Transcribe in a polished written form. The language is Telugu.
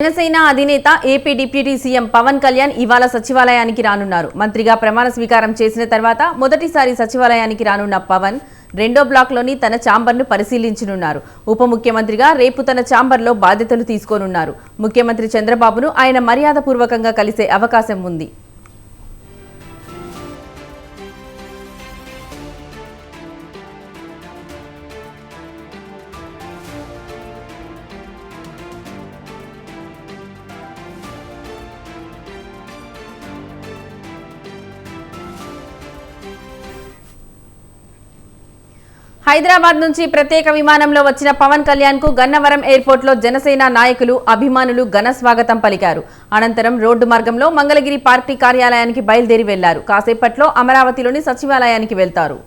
జనసేన అధినేత AP deputy CM Pawan Kalyan ఇవాళ సచివాలయానికి రానున్నారు. మంత్రిగా ప్రమాణ స్వీకారం చేసిన తర్వాత మొదటిసారి సచివాలయానికి రానున్న పవన్ రెండో బ్లాక్లోని తన ఛాంబర్ను పరిశీలించనున్నారు. ఉప ముఖ్యమంత్రిగా రేపు తన ఛాంబర్లో బాధ్యతలు తీసుకోనున్నారు. ముఖ్యమంత్రి చంద్రబాబును ఆయన మర్యాదపూర్వకంగా కలిసే అవకాశం ఉంది. హైదరాబాద్ నుంచి ప్రత్యేక విమానంలో వచ్చిన పవన్ కళ్యాణ్ కు గన్నవరం ఎయిర్పోర్ట్ లో జనసేన నాయకులు అభిమానులు ఘన స్వాగతం పలికారు. అనంతరం రోడ్డు మార్గంలో మంగళగిరి పార్టీ కార్యాలయానికి బయలుదేరి వెళ్లారు. కాసేపట్లో అమరావతిలోని సచివాలయానికి వెళ్తారు.